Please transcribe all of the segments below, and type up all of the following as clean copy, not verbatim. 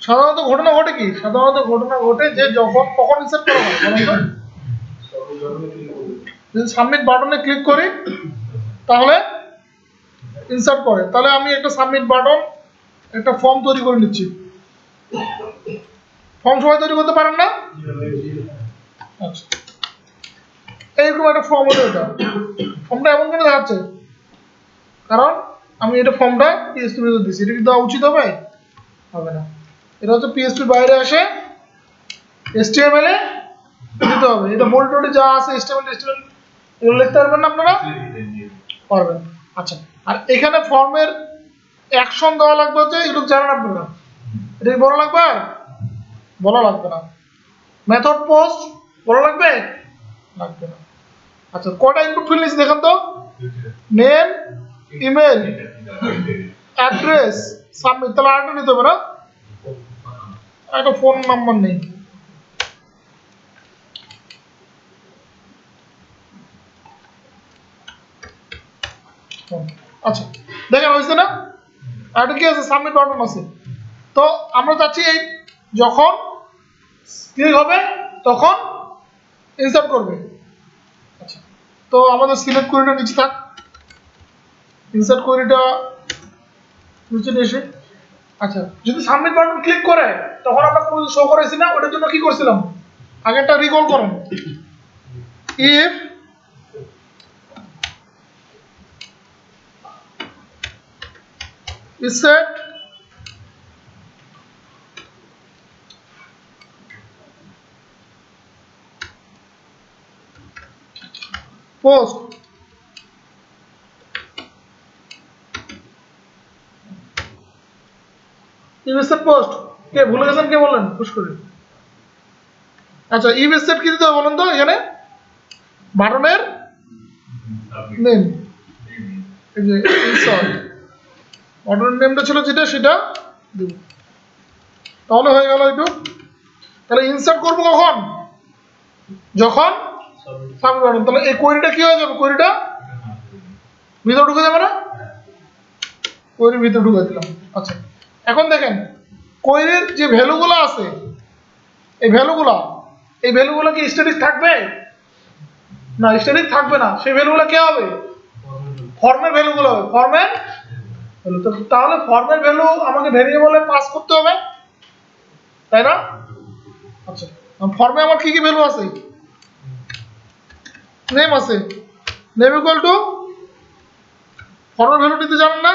সাধারণত ঘটনা ঘটে কি? সাধারণত ঘটনা ঘটে যে যখন কখন ইনসার্ট করা হয় বলুন তো? যদি সাবমিট বাটনে ক্লিক করি তাহলে ইনসার্ট করে। তাহলে আমি একটা সাবমিট বাটন একটা ফর্ম তৈরি করে নিচ্ছি। ফর্ম সবাই তৈরি করতে পারেন না? আচ্ছা, এইরকম একটা ফর্ম হলো এটা। ফর্মটা এমন করে দেখাচ্ছে কারণ আমি এটা ফর্মটা পিএসপি তে দিচ্ছি। এটা কি দেওয়া উচিত হবে? হবে না। এটা হচ্ছে পিএসপি বাইরে আসে HTML এ দিতে হবে। এটা বোল্টে যা আছে HTML এগুলো লিখতে পারবেন না আপনারা? পারবেন। আচ্ছা, আর এখানে ফর্মের অ্যাকশন দেওয়া লাগবে হচ্ছে এগুলো জানেন আপনারা। এটা কি বলা লাগবে? বলা লাগবে না। মেথড পোস্ট বলা লাগবে? লাগবে না। আচ্ছা, কটা ইনপুট ফিল্ড নিয়েছি দেখেন তো? Name, email, address, submit. তাহলে আরেকটা নিতে হবে না? একটা ফোন নাম্বার নেই। আচ্ছা, দেখেন হয়েছে না? আর কি আছে? সাবমিট বাটন আছে। তো আমরা চাচ্ছি এই যখন ক্লিক হবে তখন ইনসার্ট করবে। আচ্ছা, তো আমাদের সিলেক্ট কোয়েরিটা নিচে থাক। ইনসার্ট কোয়েরিটা নিচে এসে আচ্ছা, যদি সাবমিট বাটন ক্লিক করে তখন আমরা কোনো শো করেছি না, ওটার জন্য কি করছিলাম? আগেরটা রিকল করেন। If is set post if is set post কে ভুলে গেছেন? কে বললেন? পুশ করে। আচ্ছা, if is set কি দিতে হবে বলুন তো? এখানে বাটনের নেম, এই যে ইনসার্ট বাটনের নেমটা ছিল যেটা সেটা দেব। তাহলে হয়ে গেল একটু। তাহলে ইনসার্ট করবো কখন? যখন সাবমিট বাটন। তাহলে এই কোয়েরিটা কি হয়ে যাবে? কোয়েরিটা ভিতরে ঢুকে যাবে না? কোয়েরির ভিতরে ঢুকে দিলাম। আচ্ছা, এখন দেখেন কোয়েরির যে ভ্যালুগুলো আছে এই ভ্যালুগুলো কি স্ট্যাটিক থাকবে? না, স্ট্যাটিক থাকবে না। সেই ভ্যালুগুলো কি হবে? ফর্মের ভ্যালুগুলো হবে। ফর্মের ভ্যালু। তাহলে ফর্মের ভ্যালু আমাকে ভেরিয়েবলে পাস করতে হবে, তাই না? আচ্ছা, ফর্মে আমার কি কি ভ্যালু আছে? নেম আছে। নেম ইকুয়াল টু ফর্মের ভ্যালু দিতে জানেন না?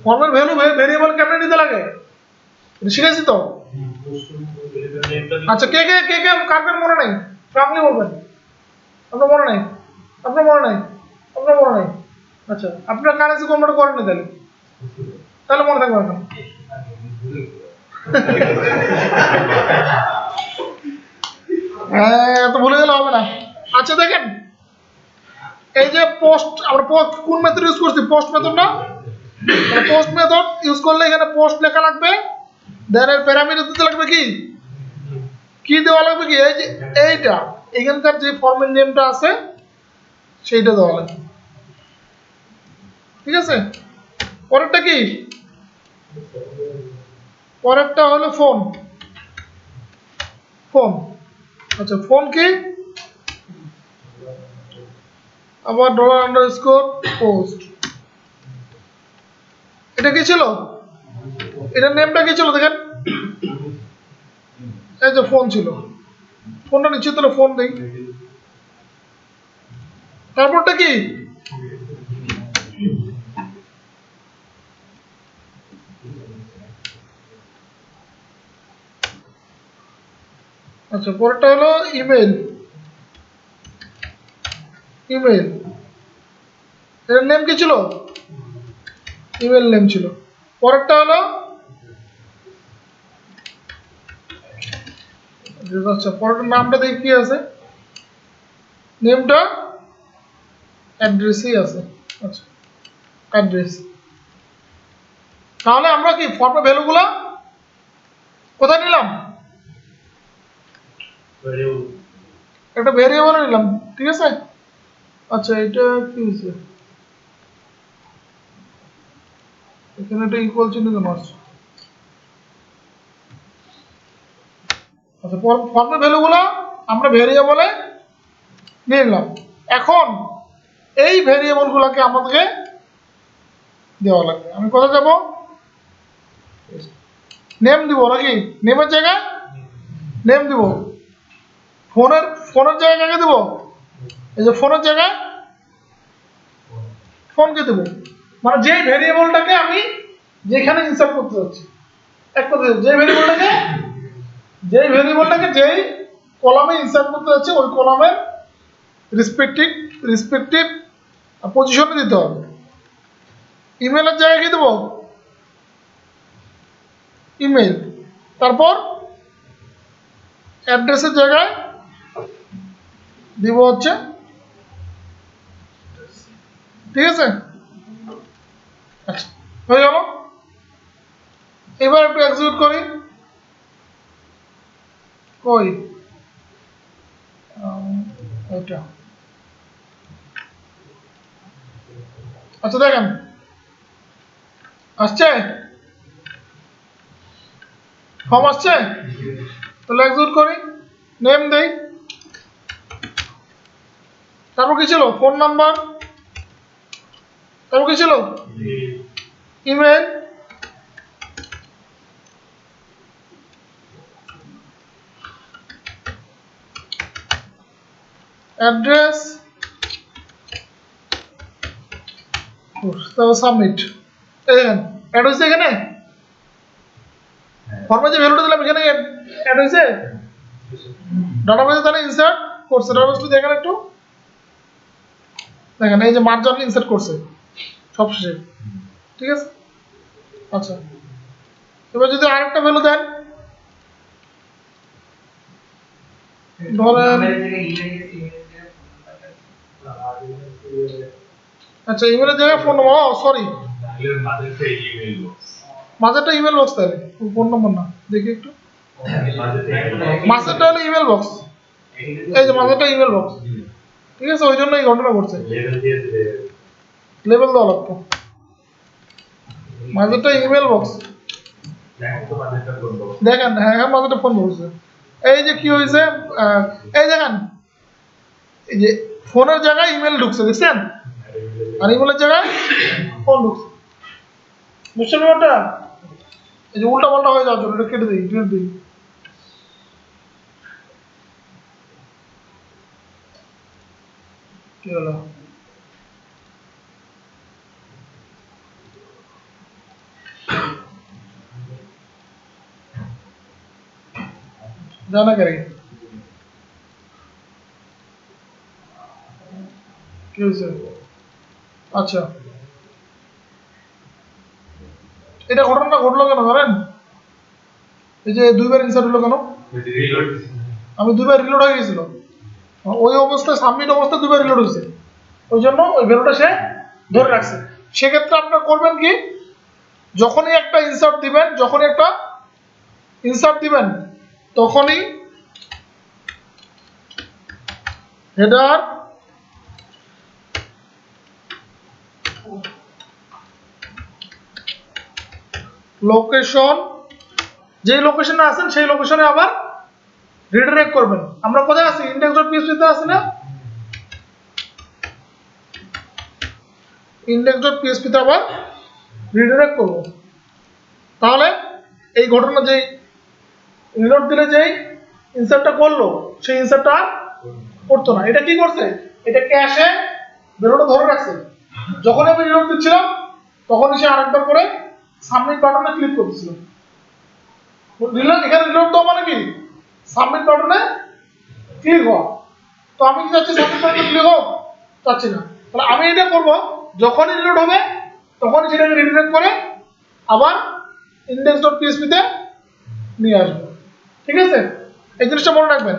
ফর্মের ভ্যালু ভেরিয়েবল কেমনে দিতে লাগে শিখেছি তো। আচ্ছা, কে কে কে কে কার কার মনে নাই? আপনি বলবেন। আপনার মনে নাই? আপনার মনে নাই? আপনার মনে নাই? আচ্ছা, আপনার কারেন্সি কনভার্ট করেন না তাহলে? তাহলে মনে থাকবে না। হ্যাঁ, তো ভুলে গেলে হবে না। আচ্ছা, দেখেন এই যে পোস্ট, আমরা পোস্ট কোন মেথড ইউজ করছি? পোস্ট মেথড না? পোস্ট মেথড ইউজ করলে এখানে পোস্ট লেখা লাগবে। দেন এর প্যারামিটার দিতে লাগবে কি? কি দেওয়া লাগবে কি? এই যে এইটা এখানকার যে ফর্মের নেমটা আছে সেইটা দেওয়া লাগবে। ঠিক আছে? পরেরটা কি? পরেরটা হলো ফোন। ফোন। আচ্ছা, ফোন কি? আবার $_পোস্ট। এটা কি ছিল? এটার নেমটা কি ছিল দেখেন? এই যে ফোন ছিল। ফোনটা নিচে তাহলে ফোন দেই। তারপরটা কি? আচ্ছা, পরেরটা হলো ইমেল। ইমেল এর নেম কি ছিল? ইমেল নেম ছিল। পরেরটা হলো আচ্ছা, পরেরটার নামটা দেখি কি আছে? নেমটা অ্যাড্রেসই আছে। আচ্ছা, অ্যাড্রেস। তাহলে আমরা কি ফর্মের ভ্যালুগুলো কোথায় নিলাম? একটা ভেরিয়েবল নিলাম। ঠিক আছে? আচ্ছা, এটা কি হয়েছে? এখানে একটা ইকুয়াল চিহ্ন কেন আসছে? আচ্ছা ফর্মের ভ্যালুগুলো আমরা ভেরিয়েবলে নিয়ে নিলাম। এখন এই ভেরিয়েবলগুলোকে আমাদেরকে দেওয়া লাগবে। আমি কোথায় যাব? নেম দিব নাকি? নেমের জায়গায় নেম দিব। ফোনের জায়গায় কাকে দেব? এই যে ফোনের জায়গায় ফোনকে দেব। মানে যেই ভেরিয়েবলটাকে আমি যেখানে ইনসার্ট করতে যাচ্ছি, এক কথা যেই ভেরিয়েবলটাকে যেই কলামে ইনসার্ট করতে যাচ্ছি ওই কলামের রেসপেক্টিভ পজিশনে দিতে হবে। ইমেলের জায়গায় কি দেবো? ইমেল। তারপর অ্যাড্রেসের জায়গায় দিব হচ্ছে, ঠিক আছে? আচ্ছা হয়ে গেল। এবার একটু এক্সিকিউট করি। কই এটা, আচ্ছা দেখেন আসছে, ফর্ম আসছে। তাহলে এক্সিকিউট করি, নেম দেই, তারপর কি ছিল? ফোন নাম্বার, তারপর কি ছিল? ইমেল, অ্যাড্রেস, তারপর সাবমিট। দেখেন অ্যাড হয়েছে এখানে, ফর্মে যে ভ্যালুটা দিলাম এখানে অ্যাড হয়েছে। ডাটাবেসে তাহলে ইনসার্ট করছে, ডাটাবেসটা দেখেন একটু, দেখেন এই যে মার্জার ইনসার্ট করছে সবশেষে, ঠিক আছে? আচ্ছা এবার যদি আরেকটা ভ্যালু দেন, ধরেন আচ্ছা ইমেলের জায়গায় ফোন নম্বর, সরি মাঝেরটা ইমেল বক্স, তাহলে ফোন নম্বর না, দেখি একটু, মাঝেরটা হলো ইমেল বক্স, এই যে মাঝেরটা ইমেল বক্স, ঠিক আছে? ওই জন্য এই ঘটনা ঘটছে, লেবেল দেওয়া লাগতো। মাঝেরটা ইমেল বক্স, দেখেন হ্যাঁ মাঝেরটা ফোন বক্স। এই যে কি হয়েছে, এই দেখেন এই যে ফোনের জায়গায় ইমেল ঢুকছে, দেখছেন? আর ইমেলের জায়গায় ফোন ঢুকছে, বুঝছেন ব্যাপারটা? এই যে উল্টা পাল্টা হয়ে যাওয়ার জন্য এটা কেটে দিই, ডিলিট দিই। কি হলো? জানা গেল কি হয়েছে? আচ্ছা এটা ঘটনাটা ঘটলো কেন জানেন? এই যে দুইবার ইনসার্ট হলো কেন? আমি দুইবার রিলোড হয়ে গেছিল, ওই অবস্থায় সাবমিট অবস্থায় দুইবার রিলোড হয়েছে, ওই জন্য ওই ভ্যালুটা সে ধরে রাখছে। সেক্ষেত্রে আপনার করবেন কি, যখনই একটা ইনসার্ট দিবেন তখনই হেডার লোকেশন, যেই লোকেশনে আছেন সেই লোকেশনে আবার রিডাইরেক্ট করবেন। আমরা কোথায় আছি? index.php তে আছি না? index.php তে আবার রিডাইরেক্ট করব। তাহলে এই ঘটনা যেই রিলোড দিলে যেই ইনসার্টটা করলো সেই ইনসার্টটা আর করতো না। এটা কি করছে? এটা ক্যাশে ভ্যালুটা ধরে রাখছে। যখন আমি রিলোড দিচ্ছিলাম তখনই সে আরেকবার করে সাবমিট বাটনে ক্লিক করতেছিল। এখানে রিলোড দেওয়া মানে কি? সাবমিট বাটনে ক্লিক হওয়া। তো আমি কি চাচ্ছি সাবমিট বাটনে ক্লিক হোক? চাচ্ছি না। তাহলে আমি এটা করব, যখনই রিলোড হবে তখনই সেটাকে রিডাইরেক্ট করে আবার index.php তে নিয়ে আসবো, ঠিক আছে? এই জিনিসটা মনে রাখবেন।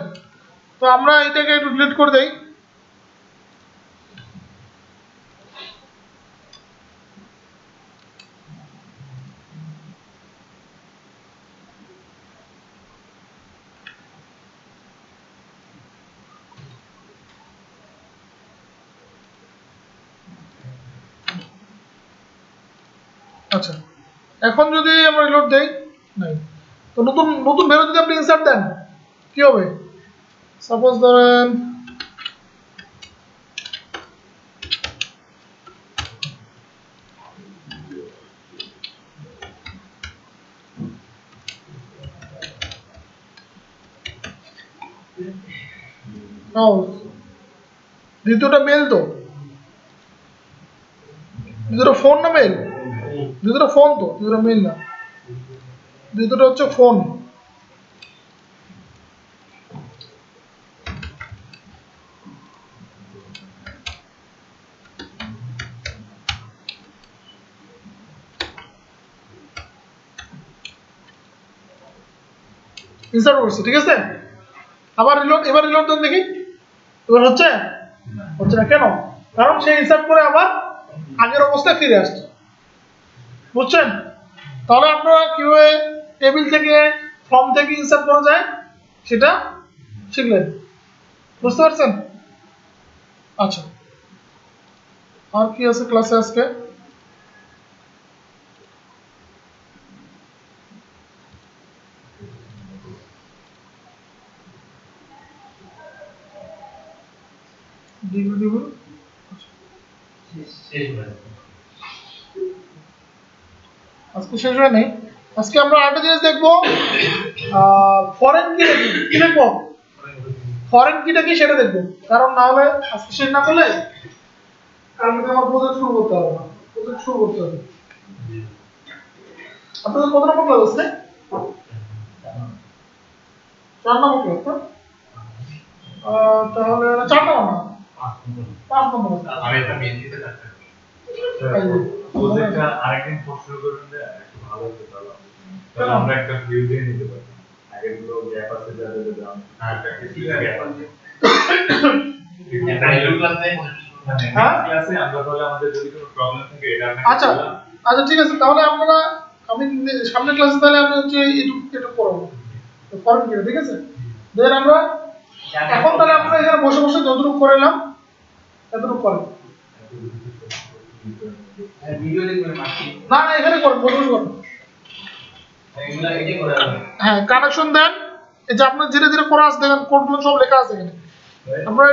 তো আমরা এটাকে একটু ডিলিট করে দেই। আচ্ছা এখন যদি আমরা রিলোড দেই, নাই তো নতুন ভ্যালু যদি আপনি ইনসার্ট দেন কি হবে সাপোজ ধরেন দ্বিতীয়টা মেল তো দ্বিতীয়টা ফোন না মেল দ্বিতীয়টা ফোন তো দ্বিতীয়টা মেল না দ্বিতীয়টা হচ্ছে ফোন ইনসার্ট করছে ঠিক আছে আবার রিলোড এবার রিলোড দেন দেখি এবার হচ্ছে হচ্ছে না কেন কারণ সে ইনসার্ট করে আবার আগের অবস্থায় ফিরে আসছে বুঝছেন তাহলে আপনারা কিভাবে টেবিল থেকে ফর্ম থেকে ইনসার্ট করা যায় সেটা শিখলেন বুঝতে পারছেন আচ্ছা আর কি আছে ক্লাসে আজকে আজকে শেষ হয় নাই আজকে আমরা আরেকটা জিনিস দেখবো ফরেন কি কি দেখবো ফরেন কিটা কি সেটা দেখবো কারণ না হলে আজকে শেষ না করলে কালকে আমার প্রজেক্ট শুরু করতে হবে না প্রজেক্ট শুরু করতে হবে আপনাদের কত নম্বর ক্লাস আছে 4 নম্বর ক্লাস না তাহলে 4 নম্বর না 5 নম্বর আমি এটা মেনলিতে থাকতে প্রজেক্টটা আরেকদিন পোস্ট করবেন একটু ভালো হতে পারলো তাহলে আমরা একটা ভিউ দিয়ে নিতে পারি আগের গুলো গ্যাপ আছে যাদের গ্রাউন্ড একটা কিছু গ্যাপ আছে ক্লাসে আমরা তাহলে আমাদের যদি কোনো প্রবলেম থাকে এটা আচ্ছা আচ্ছা ঠিক আছে তাহলে আপনারা আমি সামনের ক্লাসে তাহলে আমি হচ্ছে একটু পড়াবো ফরেন কি ঠিক আছে দেন আমরা এখন তাহলে আমরা এখানে বসে বসে যতটুকু করলাম ততটুকু করেন ভিডিও দেখবেন না না এখানে করেন বসে বসে করেন হ্যাঁ কানেকশন দেন এই যে আপনার ধীরে ধীরে করা আছে দেখেন কোডগুলো সব লেখা আছে এখানে আমরা